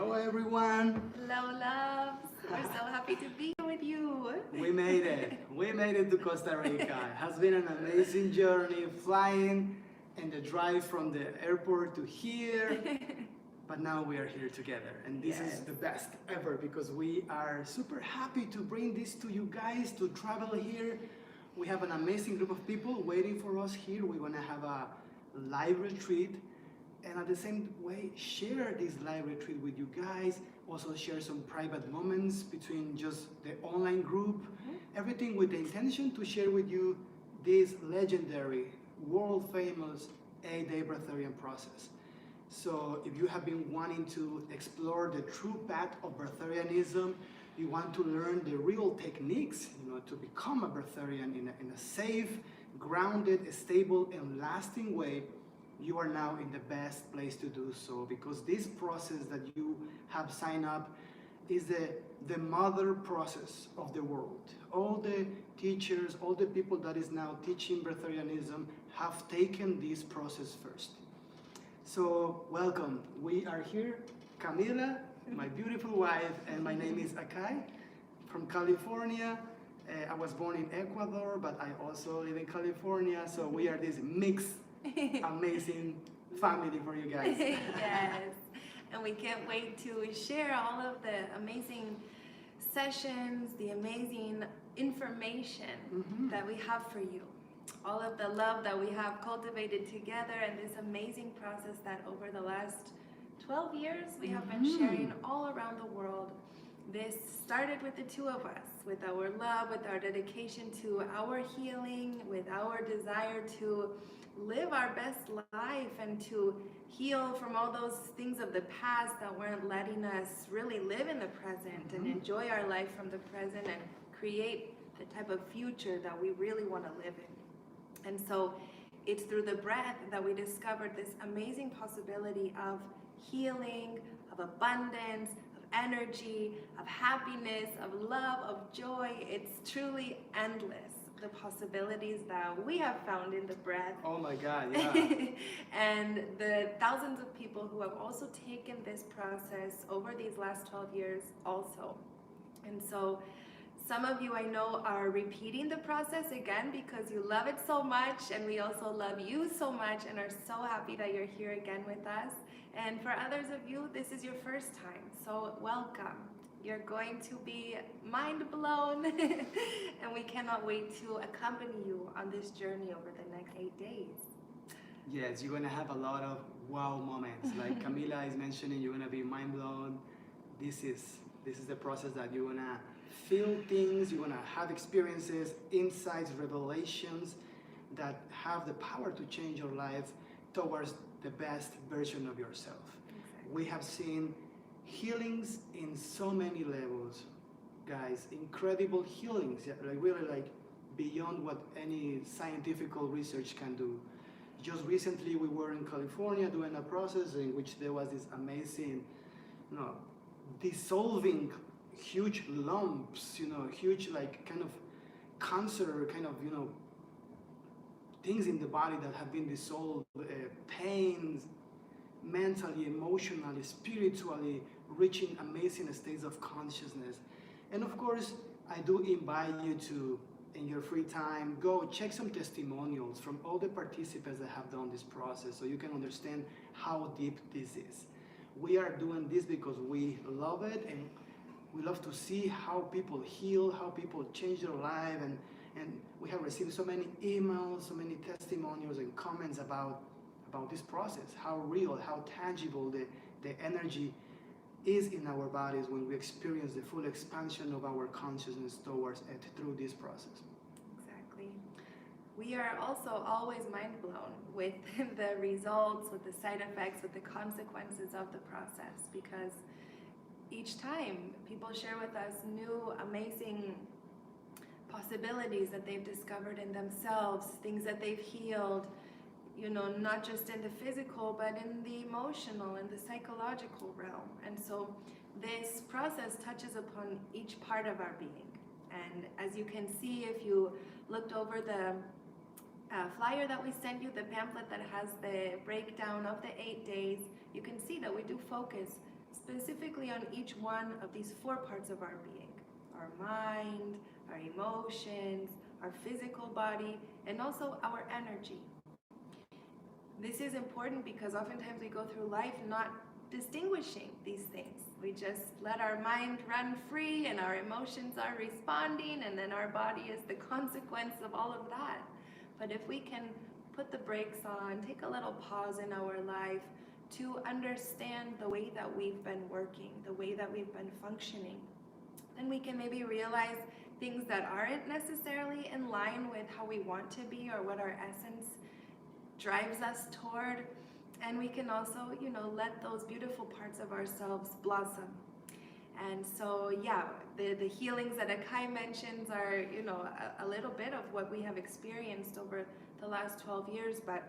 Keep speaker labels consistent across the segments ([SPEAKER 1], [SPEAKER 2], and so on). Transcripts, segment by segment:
[SPEAKER 1] Hello everyone.
[SPEAKER 2] Hello loves. We're so happy to be here with you.
[SPEAKER 1] We made it. We made it to Costa Rica. It has been an amazing journey flying and the drive from the airport to here. But now we are here together and this is the best ever because we are super happy to bring this to you guys to travel here. We have an amazing group of people waiting for us here. We're gonna have a live retreat and at the same way share this live retreat with you guys. Also share some private moments between just the online group. Everything with the intention to share with you this legendary, world famous 8-day Breatharian process. So if you have been wanting to explore the true path of Breatharianism, you want to learn the real techniques, to become a Breatharian in a safe, grounded, stable, and lasting way, you are now in the best place to do so, because this process that you have signed up is the mother process of the world. All the teachers, all the people that is now teaching Breatharianism have taken this process first. So welcome. We are here, Camila, my beautiful wife, and my name is Akahi from California. I was born in Ecuador, but I also live in California, so we are this mixed, amazing family for you guys.
[SPEAKER 2] Yes, and we can't wait to share all of the amazing sessions, the amazing information that we have for you. All of the love that we have cultivated together and this amazing process that over the last 12 years we have been sharing all around the world. This started with the two of us, with our love, with our dedication to our healing, with our desire to live our best life and to heal from all those things of the past that weren't letting us really live in the present and enjoy our life from the present and create the type of future that we really want to live in. And so it's through the breath that we discovered this amazing possibility of healing, of abundance, of energy, of happiness, of love, of joy. It's truly endless, the possibilities that we have found in the breath.
[SPEAKER 1] Oh my God, yeah.
[SPEAKER 2] And the thousands of people who have also taken this process over these last 12 years also. And so some of you I know are repeating the process again because you love it so much, and we also love you so much and are so happy that you're here again with us. And for others of you, this is your first time, so welcome. You're going to be mind blown and we cannot wait to accompany you on this journey over the next 8 days.
[SPEAKER 1] Yes, you're gonna have a lot of wow moments. Like Camila is mentioning, you're gonna be mind blown. This is the process that you're gonna feel things, you're gonna have experiences, insights, revelations that have the power to change your life towards the best version of yourself. Exactly. We have seen healings in so many levels, guys, incredible healings, really beyond what any scientific research can do. Just recently we were in California doing a process in which there was this amazing, dissolving huge lumps, huge kind of cancer, things in the body that have been dissolved, pains, mentally, emotionally, spiritually, reaching amazing states of consciousness. And of course, I do invite you to, in your free time, go check some testimonials from all the participants that have done this process so you can understand how deep this is. We are doing this because we love it and we love to see how people heal, how people change their life, and we have received so many emails, so many testimonials and comments about this process, how real, how tangible the energy is in our bodies when we experience the full expansion of our consciousness towards it through this process.
[SPEAKER 2] Exactly. We are also always mind blown with the results, with the side effects, with the consequences of the process, because each time people share with us new amazing possibilities that they've discovered in themselves, things that they've healed, not just in the physical, but in the emotional and the psychological realm. And so this process touches upon each part of our being. And as you can see, if you looked over the flyer that we sent you, the pamphlet that has the breakdown of the 8 days, you can see that we do focus specifically on each one of these 4 parts of our being: our mind, our emotions, our physical body, and also our energy. This is important because oftentimes we go through life not distinguishing these things. We just let our mind run free and our emotions are responding, and then our body is the consequence of all of that. But if we can put the brakes on, take a little pause in our life to understand the way that we've been working, the way that we've been functioning, then we can maybe realize things that aren't necessarily in line with how we want to be or what our essence drives us toward. And we can also, let those beautiful parts of ourselves blossom. And so, yeah, the healings that Akahi mentions are, a little bit of what we have experienced over the last 12 years, but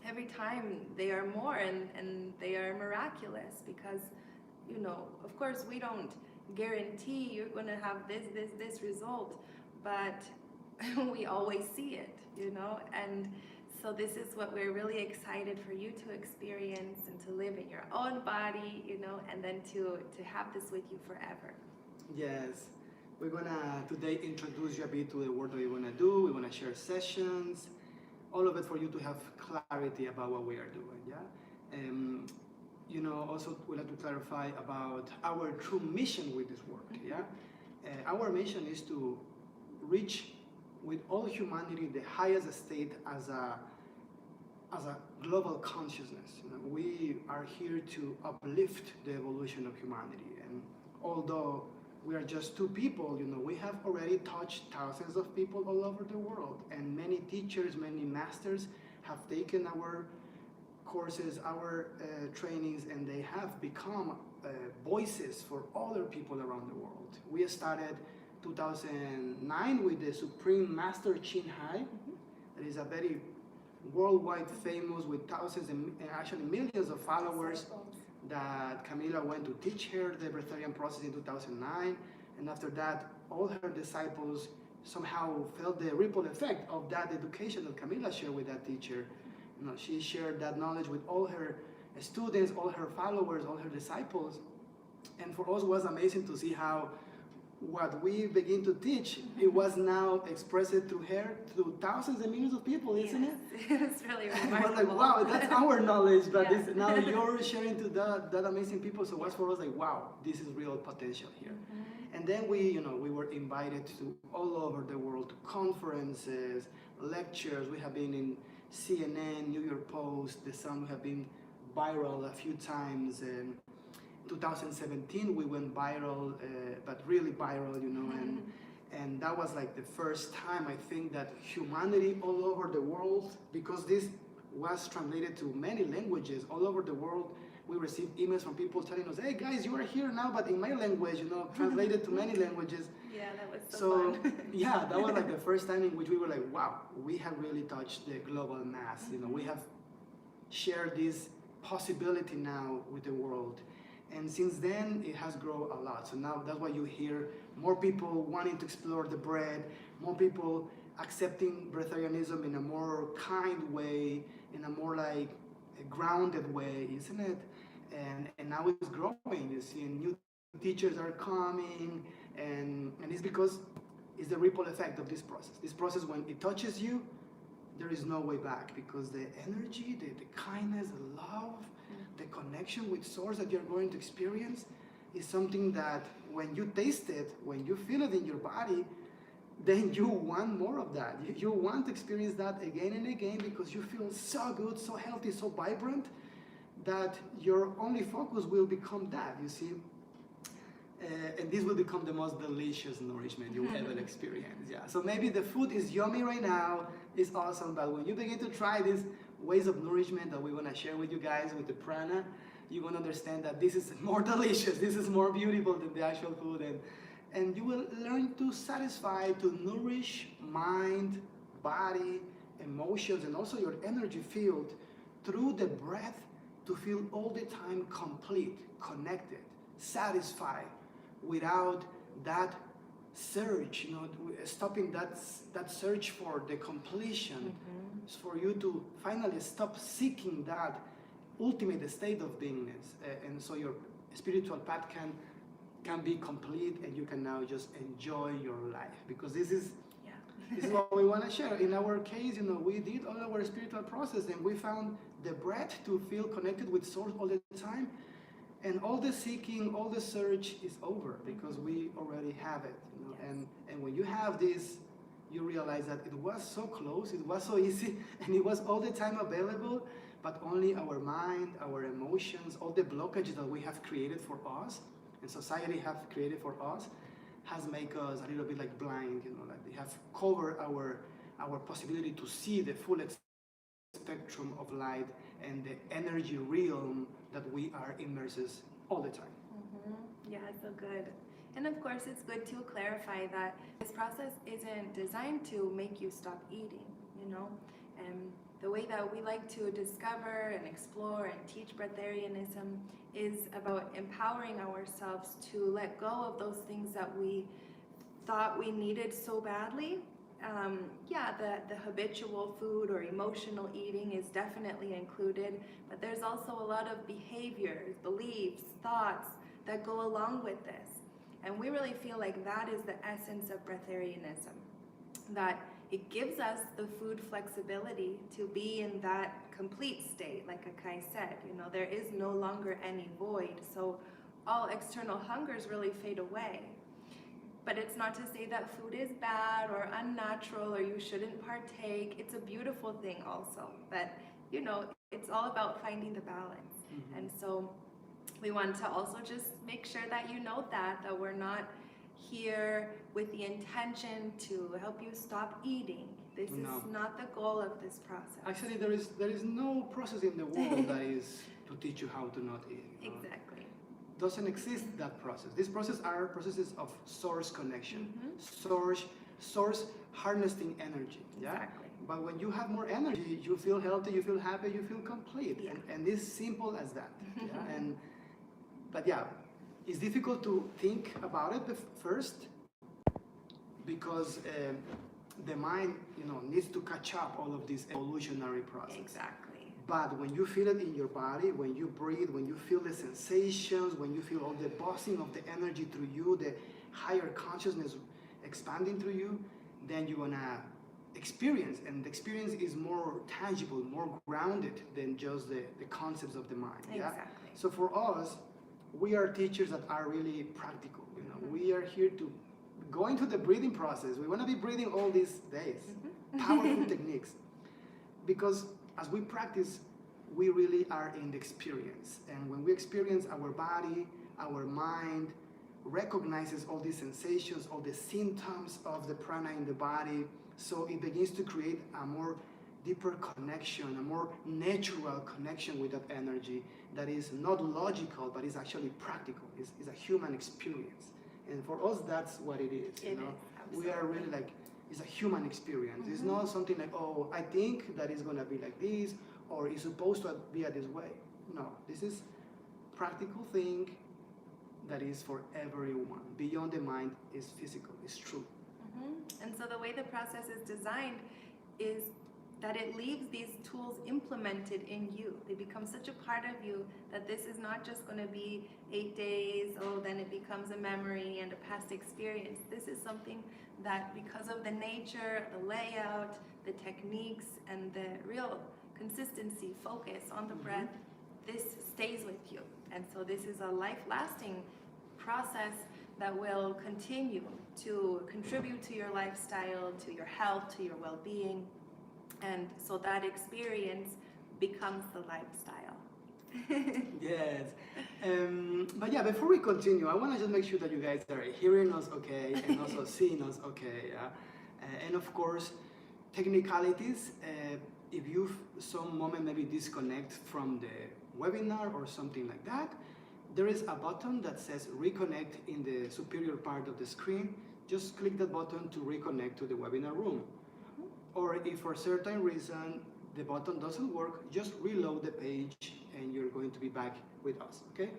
[SPEAKER 2] every time they are more and they are miraculous because, of course we don't guarantee you're going to have this result, but we always see it, and so this is what we're really excited for you to experience and to live in your own body, and then to have this with you forever.
[SPEAKER 1] Yes, we're gonna today introduce you a bit to the work that we're gonna do. We're gonna share sessions, all of it for you to have clarity about what we are doing, yeah? Also we'd like to clarify about our true mission with this work, yeah? Our mission is to reach with all humanity the highest state as a global consciousness. We are here to uplift the evolution of humanity, and although we are just 2 people, we have already touched thousands of people all over the world, and many teachers, many masters have taken our courses, our trainings, and they have become voices for other people around the world. We started 2009 with the Supreme Master Chin Hai. That is a very worldwide famous with thousands and actually millions of followers, that Camila went to teach her the Breatharian process in 2009, and after that all her disciples somehow felt the ripple effect of that education that Camila shared with that teacher. She shared that knowledge with all her students, all her followers, all her disciples, and for us it was amazing to see how what we begin to teach, it was now expressed through her, through thousands and millions of people, isn't it?
[SPEAKER 2] It's really remarkable.
[SPEAKER 1] It was like, wow, that's our knowledge, but
[SPEAKER 2] Yeah.
[SPEAKER 1] this, now you're sharing to that amazing people. So it was for us like, wow, this is real potential here. And then we were invited to all over the world to conferences, lectures. We have been in CNN, New York Post, The Sun. We have been viral a few times. And 2017 we went viral, but really viral, and that was like the first time I think that humanity all over the world, because this was translated to many languages all over the world, we received emails from people telling us, hey guys, you are here now, but in my language, translated to many languages.
[SPEAKER 2] Yeah, that was so fun.
[SPEAKER 1] Yeah, that was like the first time in which we were like, wow, we have really touched the global mass. We have shared this possibility now with the world. And since then, it has grown a lot. So now that's why you hear more people wanting to explore the breath, more people accepting Breatharianism in a more kind way, in a more like a grounded way, isn't it? And now it's growing. You see, new teachers are coming, and it's because it's the ripple effect of this process. This process, when it touches you, there is no way back, because the energy, the kindness, the love, the connection with Source that you're going to experience is something that when you taste it, when you feel it in your body, then you want more of that. You want to experience that again and again, because you feel so good, so healthy, so vibrant, that your only focus will become that, you see. And this will become the most delicious nourishment you will ever experience. Yeah. So maybe the food is yummy right now, it's awesome, but when you begin to try these ways of nourishment that we want to share with you guys with the Prana, you're going to understand that this is more delicious, this is more beautiful than the actual food, and you will learn to satisfy, to nourish mind, body, emotions, and also your energy field through the breath, to feel all the time complete, connected, satisfied, without that search, stopping that search for the completion. It's for you to finally stop seeking that ultimate state of beingness, and so your spiritual path can be complete, and you can now just enjoy your life, because this is what we want to share. In our case, we did all our spiritual process, and we found the breath to feel connected with source all the time, and all the seeking, all the search is over because we already have it. And when you have this, you realize that it was so close, it was so easy, and it was all the time available, but only our mind, our emotions, all the blockages that we have created for us, and society have created for us, has made us a little bit like blind, like they have covered our possibility to see the full spectrum of light and the energy realm that we are immersed all the time.
[SPEAKER 2] Yeah, so good. And of course, it's good to clarify that this process isn't designed to make you stop eating, And the way that we like to discover and explore and teach Breatharianism is about empowering ourselves to let go of those things that we thought we needed so badly. The habitual food or emotional eating is definitely included, but there's also a lot of behaviors, beliefs, thoughts that go along with this. And we really feel like that is the essence of Breatharianism, that it gives us the food flexibility to be in that complete state, like Akahi said. There is no longer any void, so all external hungers really fade away. But it's not to say that food is bad or unnatural or you shouldn't partake. It's a beautiful thing also, but it's all about finding the balance. And so we want to also just make sure that that we're not here with the intention to help you stop eating. This is not the goal of this process.
[SPEAKER 1] Actually, there is no process in the world that is to teach you how to not eat.
[SPEAKER 2] Exactly.
[SPEAKER 1] Doesn't exist that process. These processes are processes of source connection, source harnessing energy. Yeah.
[SPEAKER 2] Exactly.
[SPEAKER 1] But when you have more energy, you feel healthy, you feel happy, you feel complete, and it's simple as that. But it's difficult to think about it first because the mind, needs to catch up all of this evolutionary process.
[SPEAKER 2] Exactly.
[SPEAKER 1] But when you feel it in your body, when you breathe, when you feel the sensations, when you feel all the buzzing of the energy through you, the higher consciousness expanding through you, then you're gonna experience, and the experience is more tangible, more grounded than just the concepts of the mind.
[SPEAKER 2] Exactly.
[SPEAKER 1] So for us, we are teachers that are really practical. We are here to go into the breathing process. We want to be breathing all these days, powerful techniques, because as we practice, we really are in the experience. And when we experience, our body, our mind recognizes all these sensations, all the symptoms of the prana in the body. So it begins to create a more deeper connection, a more natural connection with that energy that is not logical, but is actually practical. It's a human experience. And for us, that's what it is. We are really like, it's a human experience. It's not something like, oh, I think that it's gonna be like this, or it's supposed to be this way. No, this is practical thing that is for everyone. Beyond the mind is physical, it's true.
[SPEAKER 2] And so the way the process is designed is that it leaves these tools implemented in you. They become such a part of you that this is not just going to be 8 days, then it becomes a memory and a past experience. This is something that, because of the nature, the layout, the techniques, and the real consistency, focus on the breath, this stays with you. And so this is a life-lasting process that will continue to contribute to your lifestyle, to your health, to your well-being. And so that experience becomes the lifestyle.
[SPEAKER 1] Yes. But before we continue, I want to just make sure that you guys are hearing us okay and also seeing us okay. And of course, technicalities, if you some moment maybe disconnect from the webinar or something like that, there is a button that says reconnect in the superior part of the screen. Just click that button to reconnect to the webinar room. Or if for a certain reason the button doesn't work, just reload the page and you're going to be back with us, okay?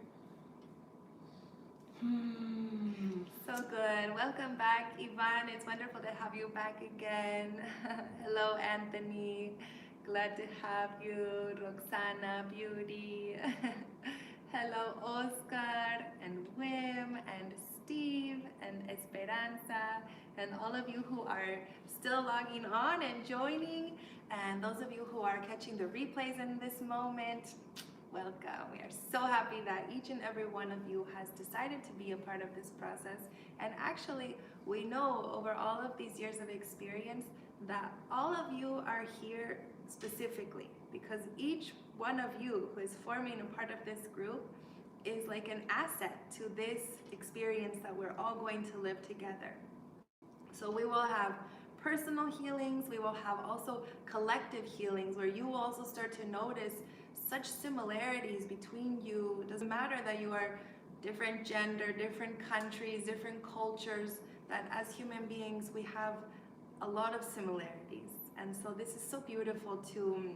[SPEAKER 2] So good. Welcome back, Ivan. It's wonderful to have you back again. Hello, Anthony. Glad to have you. Roxana, Beauty. Hello, Oscar and Wim and Steve and Esperanza and all of you who are still logging on and joining, and those of you who are catching the replays in this moment, welcome. We are so happy that each and every one of you has decided to be a part of this process. And actually, we know over all of these years of experience that all of you are here specifically because each one of you who is forming a part of this group is like an asset to this experience that we're all going to live together. So we will have personal healings, we will have also collective healings where you will also start to notice such similarities between you. It doesn't matter that you are different gender, different countries, different cultures, that as human beings we have a lot of similarities. And so this is so beautiful to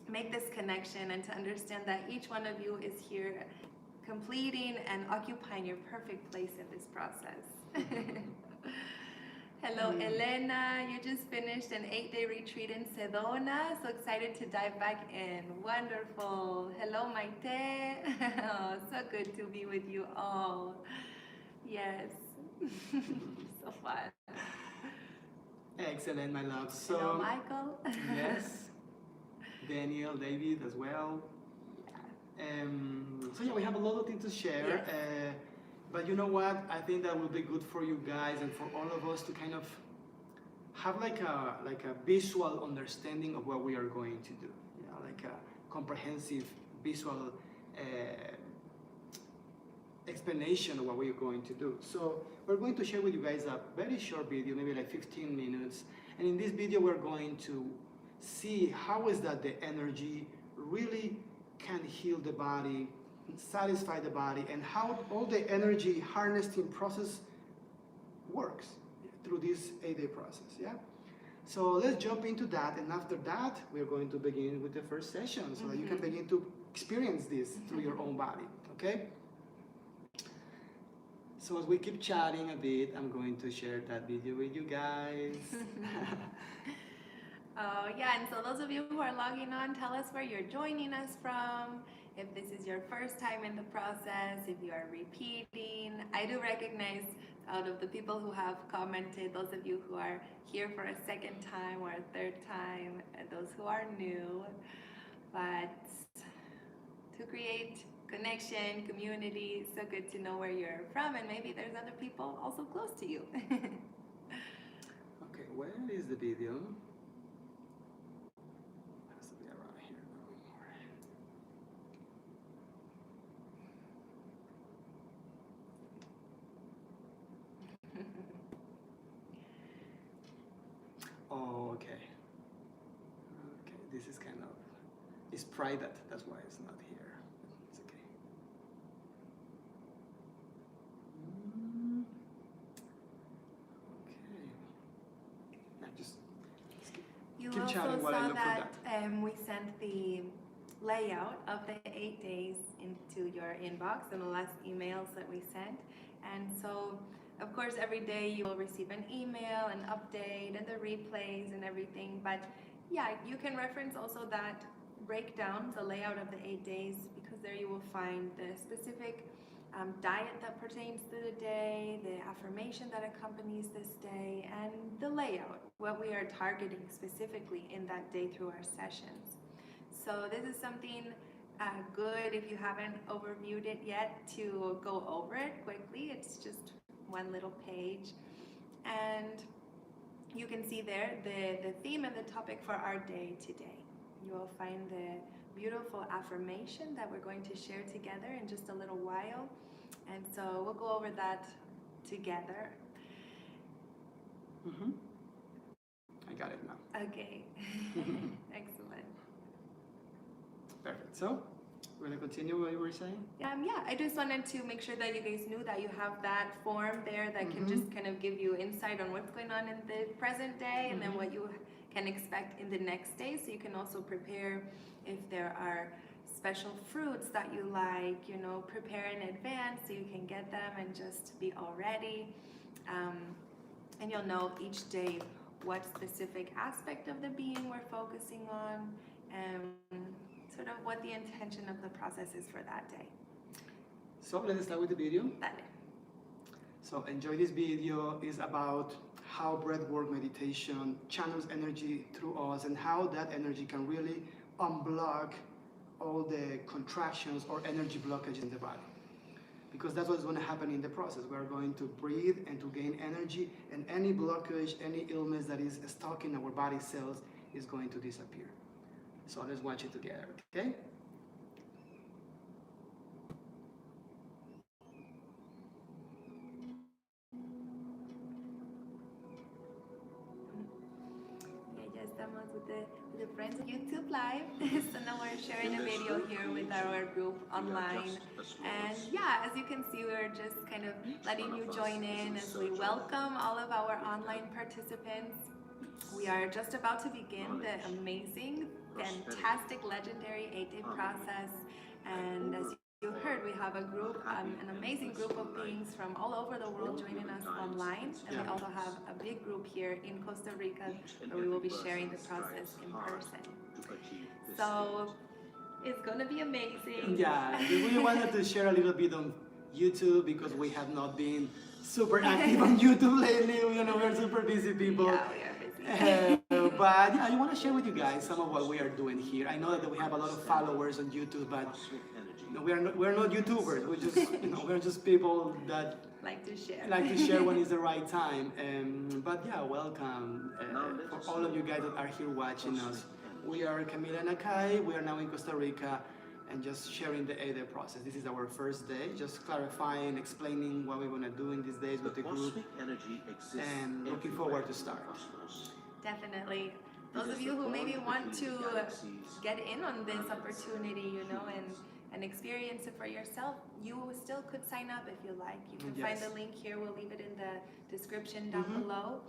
[SPEAKER 2] make this connection and to understand that each one of you is here completing and occupying your perfect place in this process. Hello, Elena. You just finished an 8-day retreat in Sedona. So excited to dive back in. Wonderful. Hello, Maite. Oh, so good to be with you all. Yes. So fun.
[SPEAKER 1] Excellent, my love. So,
[SPEAKER 2] hello, Michael.
[SPEAKER 1] Yes. Daniel, David as well. So yeah, we have a lot of things to share. Yes. But you know what? I think that will be good for you guys and for all of us to kind of have like a visual understanding of what we are going to do. You know, like a comprehensive visual explanation of what we're going to do. So we're going to share with you guys a very short video, maybe like 15 minutes. And in this video, we're going to see how is that the energy really can heal the body, satisfy the body, and how all the energy harnessing process works through this 8-day process, yeah? So let's jump into that, and after that, we're going to begin with the first session so that you can begin to experience this through your own body, okay? So as we keep chatting a bit, I'm going to share that video with you guys.
[SPEAKER 2] Oh, yeah, and so those of you who are logging on, tell us where you're joining us from. If this is your first time in the process, if you are repeating. I do recognize out of the people who have commented, those of you who are here for a second time or a third time, and those who are new. But to create connection, community, so good to know where you're from, and maybe there's other people also close to you.
[SPEAKER 1] Okay, where is the video? Oh, okay. Okay, this is kind of, it's private, that's why it's not here. It's okay. Okay. Yeah, just
[SPEAKER 2] You
[SPEAKER 1] keep
[SPEAKER 2] also
[SPEAKER 1] chatting while I
[SPEAKER 2] saw
[SPEAKER 1] look for
[SPEAKER 2] that
[SPEAKER 1] that.
[SPEAKER 2] we sent the layout of the 8 days into your inbox in the last emails that we sent. And so, of course, every day you will receive an email, an update, and the replays and everything. But yeah, you can reference also that breakdown, the layout of the 8 days, because there you will find the specific diet that pertains to the day, the affirmation that accompanies this day, and the layout, what we are targeting specifically in that day through our sessions. So this is something good if you haven't overviewed it yet to go over it quickly. It's just one little page. And you can see there the theme and the topic for our day today. You will find the beautiful affirmation that we're going to share together in just a little while. And so we'll go over that together.
[SPEAKER 1] I got it now.
[SPEAKER 2] Okay. Excellent.
[SPEAKER 1] Perfect. So, we're going to continue what you were saying?
[SPEAKER 2] Yeah, I just wanted to make sure that you guys knew that you have that form there that can just kind of give you insight on what's going on in the present day and then what you can expect in the next day. So you can also prepare if there are special fruits that you like, you know, prepare in advance so you can get them and just be all ready. And you'll know each day what specific aspect of the being we're focusing on and sort of what the intention of the process is for that day.
[SPEAKER 1] So let's start with the video.
[SPEAKER 2] Dale.
[SPEAKER 1] So enjoy this video. Is about how breathwork meditation channels energy through us and how that energy can really unblock all the contractions or energy blockages in the body. Because that's what's going to happen in the process. We're going to breathe and to gain energy, and any blockage, any illness that is stuck in our body cells is going to disappear. So let's watch it together, okay?
[SPEAKER 2] Ya estamos with the friends of YouTube Live. So now we're sharing a video here with our group online. And yeah, as you can see, we're just kind of letting you join in as we welcome all of our online participants. We are just about to begin the amazing, fantastic, legendary 8-day process. And as you heard, we have a group, an amazing group of beings from all over the world joining us online. And we also have a big group here in Costa Rica where we will be sharing the process in person. So it's going to be amazing.
[SPEAKER 1] Yeah, we wanted to share a little bit on YouTube because we have not been super active on YouTube lately. You know, we're super busy people.
[SPEAKER 2] Yeah, we are busy.
[SPEAKER 1] But yeah, I want to share with you guys some of what we are doing here. I know that we have a lot of followers on YouTube, but you know, we're not YouTubers. We're just people that
[SPEAKER 2] like to
[SPEAKER 1] share when it's the right time. But yeah, welcome for all of you guys that are here watching us. We are Camila and Akahi. We are now in Costa Rica and just sharing the 8-day process. This is our first day, just clarifying, explaining what we're going to do in these days with the group, and looking forward to start.
[SPEAKER 2] Definitely. Those of you who maybe want to get in on this opportunity, you know, and experience it for yourself, you still could sign up if you like. You can find the link here. We'll leave it in the description down below.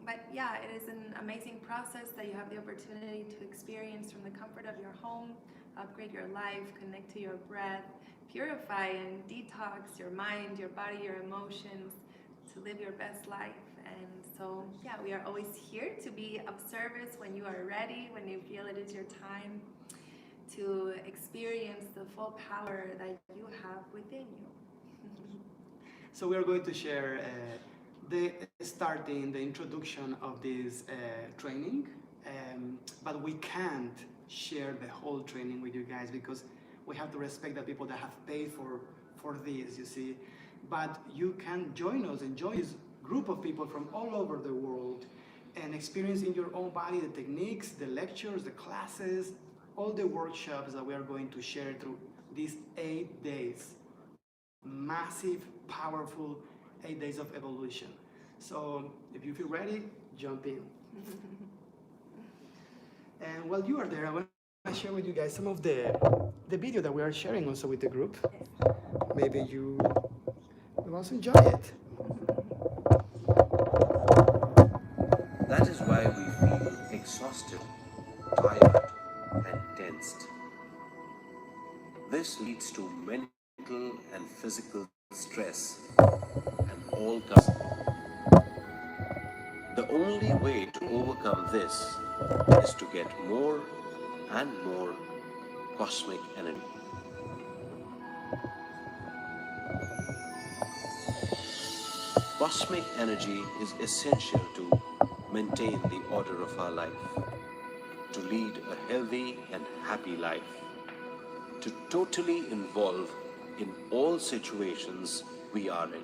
[SPEAKER 2] But yeah, it is an amazing process that you have the opportunity to experience from the comfort of your home, upgrade your life, connect to your breath, purify and detox your mind, your body, your emotions, to live your best life. And so, yeah, we are always here to be of service when you are ready, when you feel it is your time to experience the full power that you have within you.
[SPEAKER 1] So we are going to share the introduction of this training, but we can't share the whole training with you guys because we have to respect the people that have paid for this, you see. But you can join us and join this group of people from all over the world and experience in your own body the techniques, the lectures, the classes, all the workshops that we are going to share through these 8 days. Massive, powerful 8 days of evolution. So if you feel ready, jump in. And while you are there, I want to share with you guys some of the video that we are sharing also with the group. Maybe you will also enjoy it.
[SPEAKER 3] That is why we feel exhausted, tired, and tensed. This leads to mental and physical stress and all kinds. The only way to overcome this is to get more and more cosmic energy. Cosmic energy is essential to maintain the order of our life, to lead a healthy and happy life, to totally involve in all situations we are in,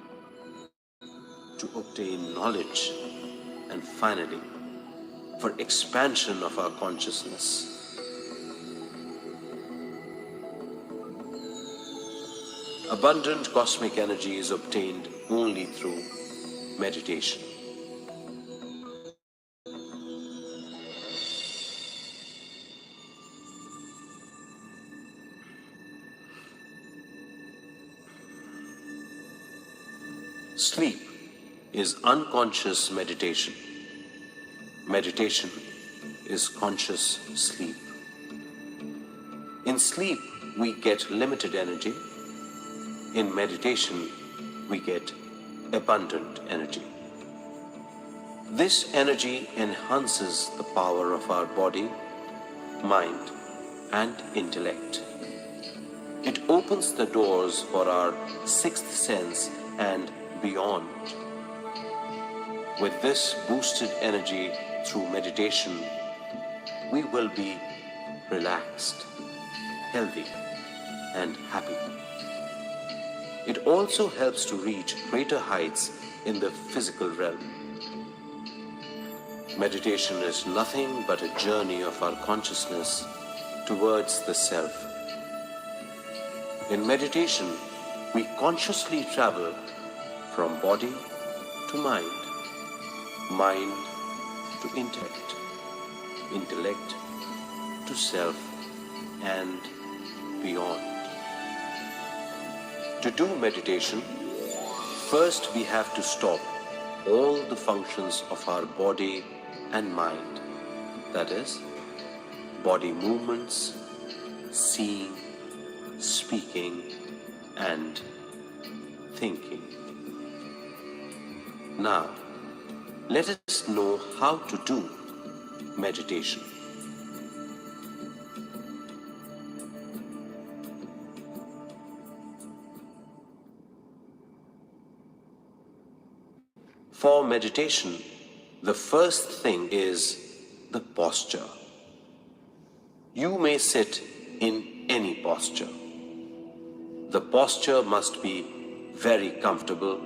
[SPEAKER 3] to obtain knowledge, and finally, for expansion of our consciousness. Abundant cosmic energy is obtained only through meditation. Sleep is unconscious meditation. Meditation is conscious sleep. In sleep, we get limited energy. In meditation, we get abundant energy. This energy enhances the power of our body, mind, and intellect. It opens the doors for our sixth sense and beyond. With this boosted energy through meditation, we will be relaxed, healthy, and happy. It also helps to reach greater heights in the physical realm. Meditation is nothing but a journey of our consciousness towards the self. In meditation, we consciously travel from body to mind, mind to intellect, intellect to self, and beyond. To do meditation, first we have to stop all the functions of our body and mind, that is, body movements, seeing, speaking, and thinking. Now, let us know how to do meditation. For meditation, the first thing is the posture. You may sit in any posture. The posture must be very comfortable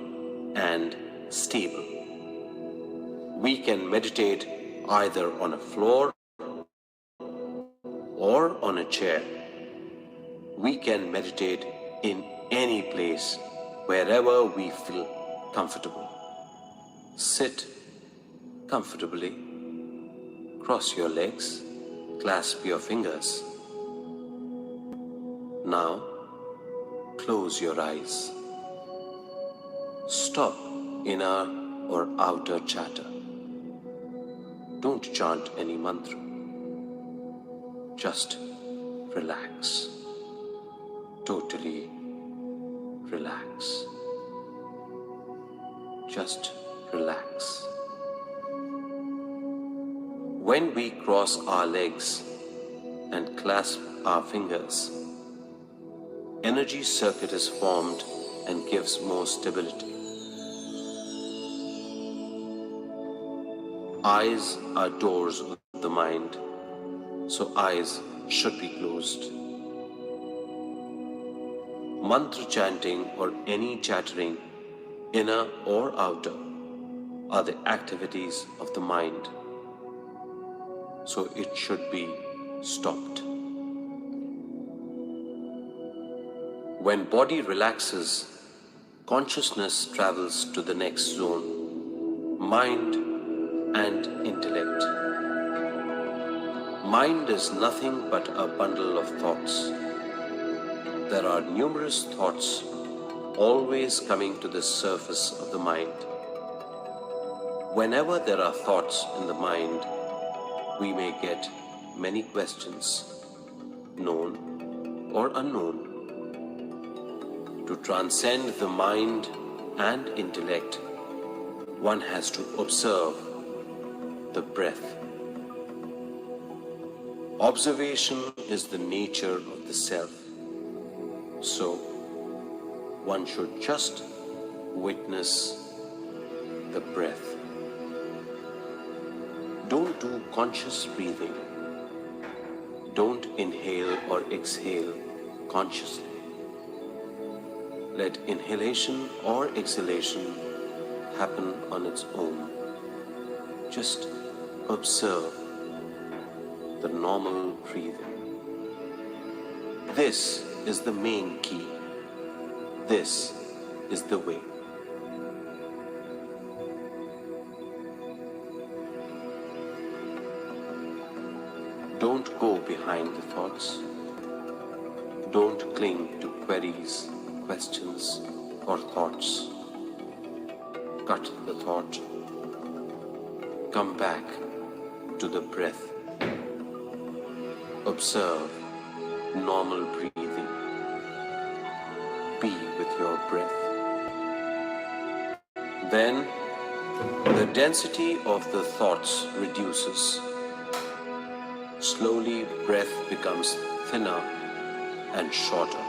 [SPEAKER 3] and stable. We can meditate either on a floor or on a chair. We can meditate in any place, wherever we feel comfortable. Sit comfortably, cross your legs, clasp your fingers. Now, close your eyes. Stop inner or outer chatter. Don't chant any mantra. Just relax. Totally relax. Just relax. When we cross our legs and clasp our fingers, energy circuit is formed and gives more stability. Eyes are doors of the mind, so eyes should be closed. Mantra chanting or any chattering, inner or outer, are the activities of the mind, so it should be stopped. When body relaxes, consciousness travels to the next zone, mind and intellect. Mind is nothing but a bundle of thoughts. There are numerous thoughts always coming to the surface of the mind. Whenever there are thoughts in the mind, we may get many questions, known or unknown. To transcend the mind and intellect, one has to observe the breath. Observation is the nature of the self. So, one should just witness the breath. Don't do conscious breathing. Don't inhale or exhale consciously. Let inhalation or exhalation happen on its own. Just observe the normal breathing. This is the main key. This is the way. Don't go behind the thoughts. Don't cling to queries, questions, or thoughts. Cut the thought. Come back to the breath. Observe normal breathing. Be with your breath. Then the density of the thoughts reduces. Slowly breath becomes thinner and shorter.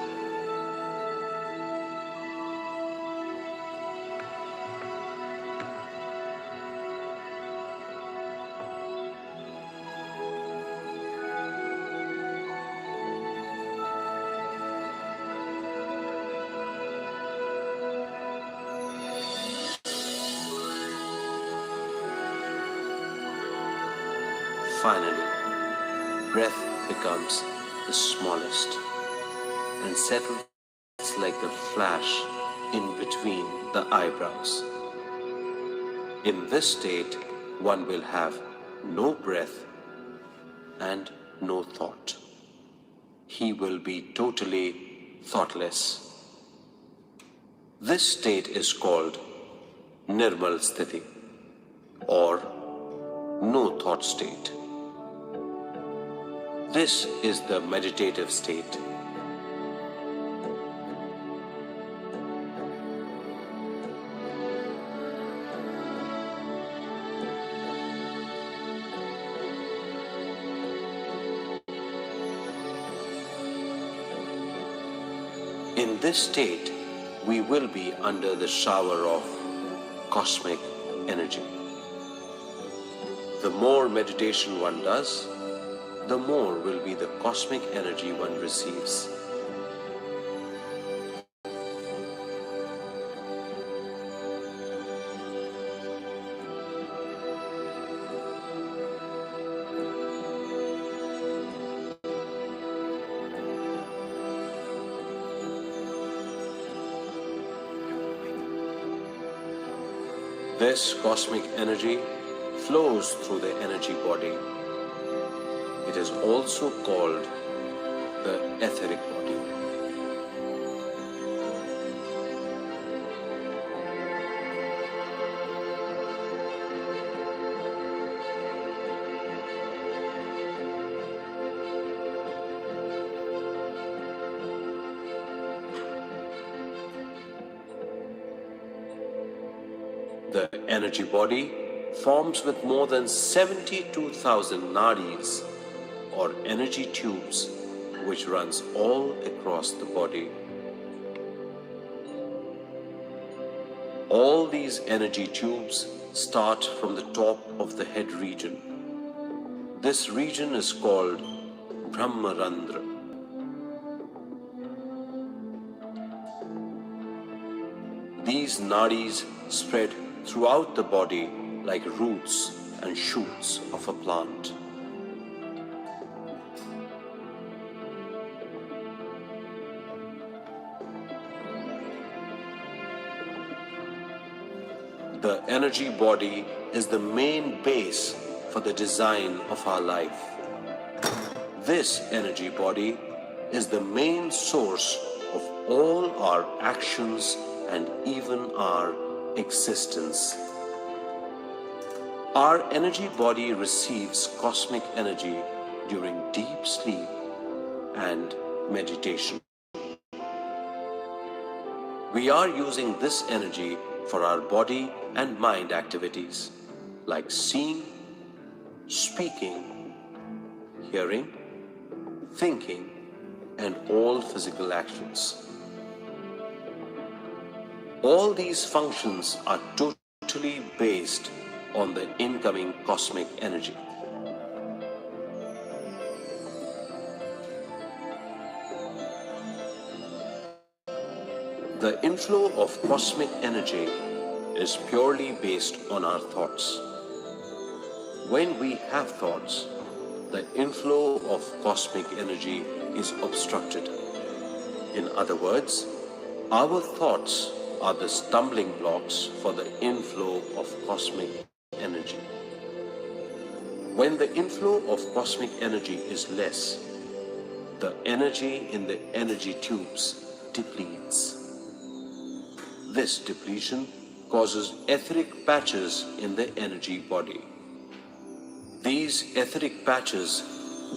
[SPEAKER 3] finally, breath becomes the smallest and settles like a flash in between the eyebrows. In this state, one will have no breath and no thought. He will be totally thoughtless. This state is called Nirmal Sthiti, or no thought state. This is the meditative state. In this state, we will be under the shower of cosmic energy. The more meditation one does, the more will be the cosmic energy one receives. This cosmic energy flows through the energy body. It is also called the etheric body. The energy body forms with more than 72,000 nadis, or energy tubes, which runs all across the body. All these energy tubes start from the top of the head region. This region is called Brahmarandra. These nadis spread throughout the body like roots and shoots of a plant. The energy body is the main base for the design of our life. This energy body is the main source of all our actions and even our existence. Our energy body receives cosmic energy during deep sleep and meditation. We are using this energy for our body and mind activities like seeing, speaking, hearing, thinking, and all physical actions. All these functions are totally based on the incoming cosmic energy. The inflow of cosmic energy is purely based on our thoughts. When we have thoughts, the inflow of cosmic energy is obstructed. In other words, our thoughts are the stumbling blocks for the inflow of cosmic energy. When the inflow of cosmic energy is less, the energy in the energy tubes depletes. This depletion causes etheric patches in the energy body. These etheric patches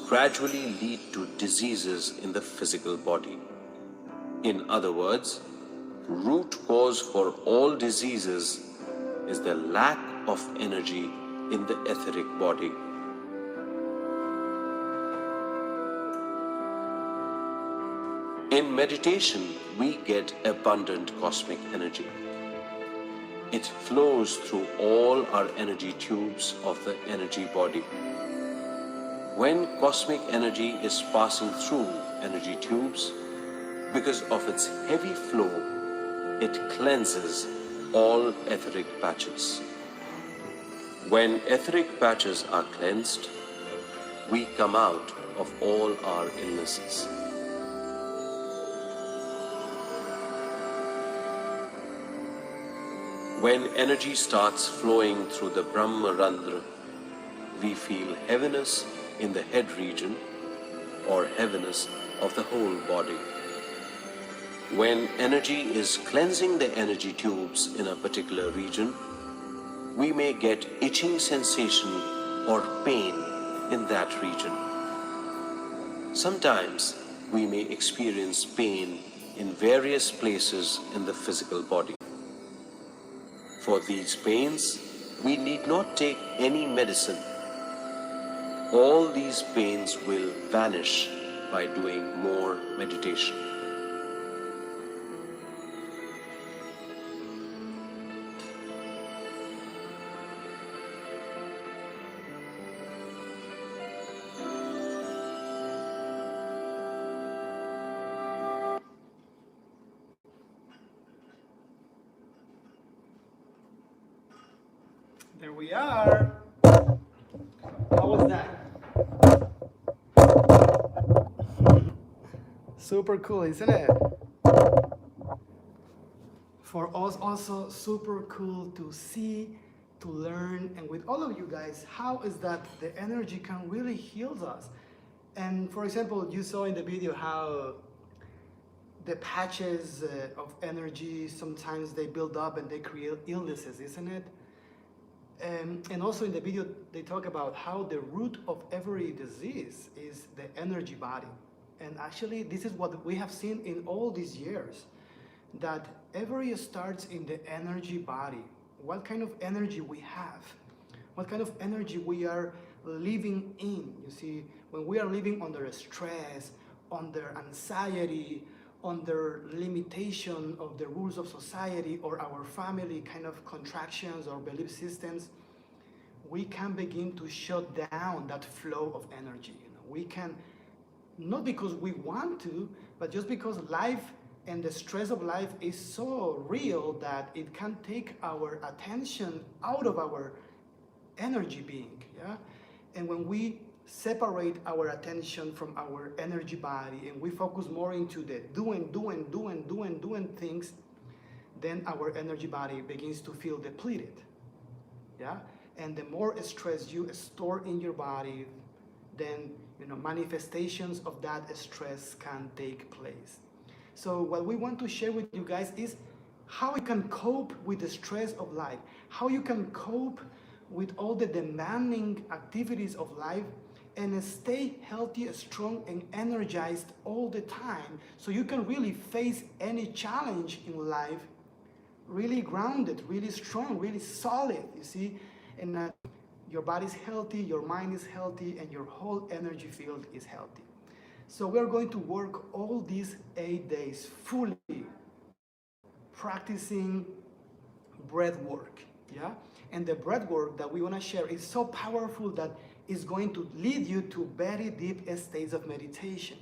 [SPEAKER 3] gradually lead to diseases in the physical body. In other words, root cause for all diseases is the lack of energy in the etheric body. In meditation, we get abundant cosmic energy. It flows through all our energy tubes of the energy body. When cosmic energy is passing through energy tubes, because of its heavy flow, it cleanses all etheric patches. When etheric patches are cleansed, we come out of all our illnesses. When energy starts flowing through the Brahmarandra, we feel heaviness in the head region or heaviness of the whole body. When energy is cleansing the energy tubes in a particular region, we may get itching sensation or pain in that region. Sometimes we may experience pain in various places in the physical body. For these pains, we need not take any medicine. All these pains will vanish by doing more meditation.
[SPEAKER 1] There we are. How was that? Super cool, isn't it? For us also super cool to see, to learn, and with all of you guys, how is that the energy can really heal us. And for example, you saw in the video how the patches of energy, sometimes they build up and they create illnesses, isn't it? And also in the video, they talk about how the root of every disease is the energy body. And actually, this is what we have seen in all these years, that every starts in the energy body. What kind of energy we have, what kind of energy we are living in. You see, when we are living under stress, under anxiety, under limitation of the rules of society or our family kind of contractions or belief systems, we can begin to shut down that flow of energy. We can, not because we want to, but just because life and the stress of life is so real that it can take our attention out of our energy being. Yeah? And when we separate our attention from our energy body and we focus more into the doing things, then our energy body begins to feel depleted. Yeah? And the more stress you store in your body, then manifestations of that stress can take place. So what we want to share with you guys is how you can cope with the stress of life, how you can cope with all the demanding activities of life and stay healthy, strong, and energized all the time, so you can really face any challenge in life really grounded, really strong, really solid, you see, and your body's healthy, your mind is healthy, and your whole energy field is healthy. So we're going to work all these 8 days fully practicing breath work, yeah? And the breath work that we want to share is so powerful that it's going to lead you to very deep states of meditation.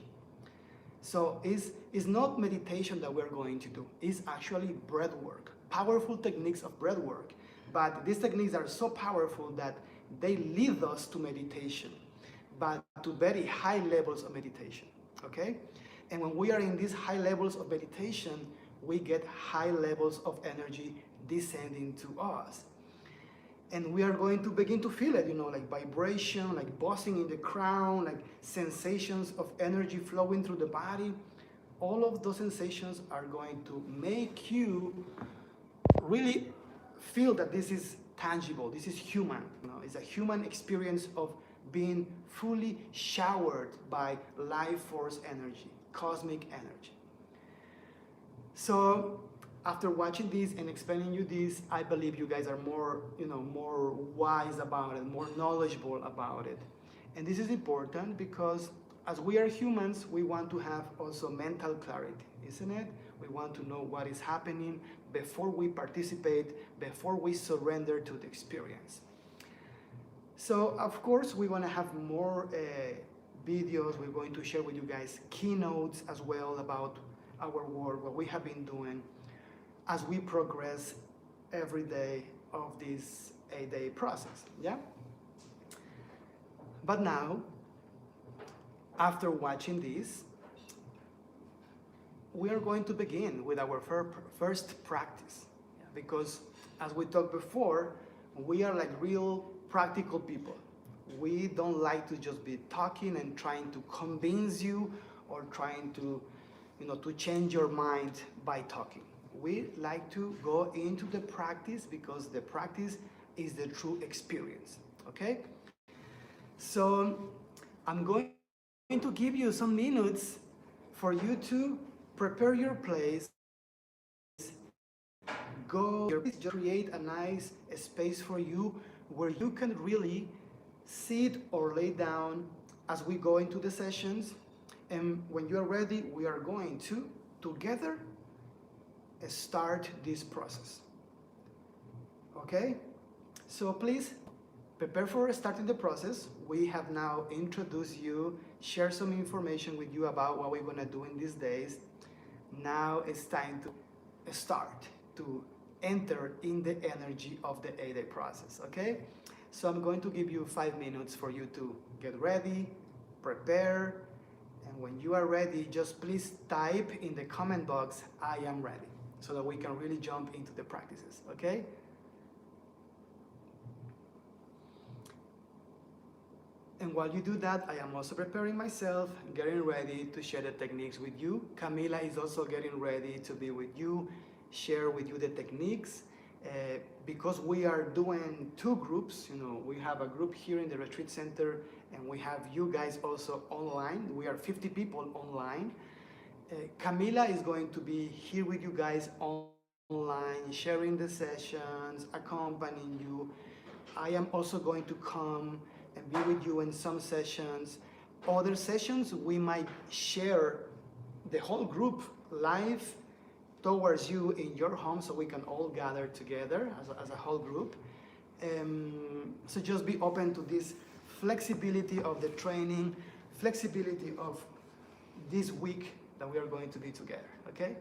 [SPEAKER 1] So it's not meditation that we're going to do, it's actually breath work, powerful techniques of breath work. But these techniques are so powerful that they lead us to meditation, but to very high levels of meditation, okay? And when we are in these high levels of meditation, we get high levels of energy descending to us. And we are going to begin to feel it, like vibration, like buzzing in the crown, like sensations of energy flowing through the body. All of those sensations are going to make you really feel that this is tangible, this is human. It's a human experience of being fully showered by life force energy, cosmic energy. So after watching this and explaining you this, I believe you guys are more, more wise about it, more knowledgeable about it. And this is important because as we are humans, we want to have also mental clarity, isn't it? We want to know what is happening before we participate, before we surrender to the experience. So, of course, we want to have more videos. We're going to share with you guys keynotes as well about our work, what we have been doing as we progress every day of this 8-day process, yeah? But now, after watching this, we are going to begin with our first practice. Because as we talked before, we are like real practical people. We don't like to just be talking and trying to convince you or trying to, to change your mind by talking. We like to go into the practice because the practice is the true experience, okay? So I'm going to give you some minutes for you to prepare your place. Just create a nice space for you where you can really sit or lay down as we go into the sessions. And when you are ready, we are going to together start this process. Okay? So please prepare for starting the process. We have now introduced you, share some information with you about what we're going to do in these days. Now it's time to start to enter in the energy of the 8-day process, okay? So I'm going to give you 5 minutes for you to get ready, prepare, and when you are ready, just please type in the comment box, I am ready, so that we can really jump into the practices, okay? And while you do that, I am also preparing myself, getting ready to share the techniques with you. Camila is also getting ready to be with you, share with you the techniques. Because we are doing 2 groups, we have a group here in the retreat center and we have you guys also online. We are 50 people online. Camila is going to be here with you guys online, sharing the sessions, accompanying you. I am also going to come and be with you in some sessions. Other sessions, we might share the whole group live towards you in your home so we can all gather together as a whole group. So just be open to this flexibility of the training, flexibility of this week that we are going to be together, okay?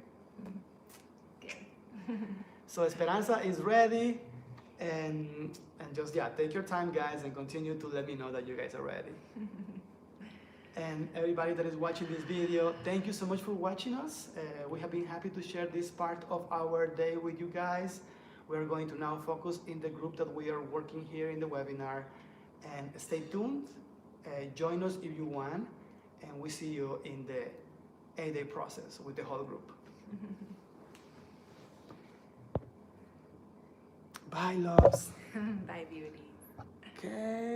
[SPEAKER 2] Okay.
[SPEAKER 1] So Esperanza is ready, and just, take your time, guys, and continue to let me know that you guys are ready. And everybody that is watching this video, thank you so much for watching us. We have been happy to share this part of our day with you guys. We're going to now focus in the group that we are working here in the webinar. And stay tuned, join us if you want, and we see you in the 8-day process with the whole group. Bye, loves.
[SPEAKER 2] Bye, beauty.
[SPEAKER 1] Okay.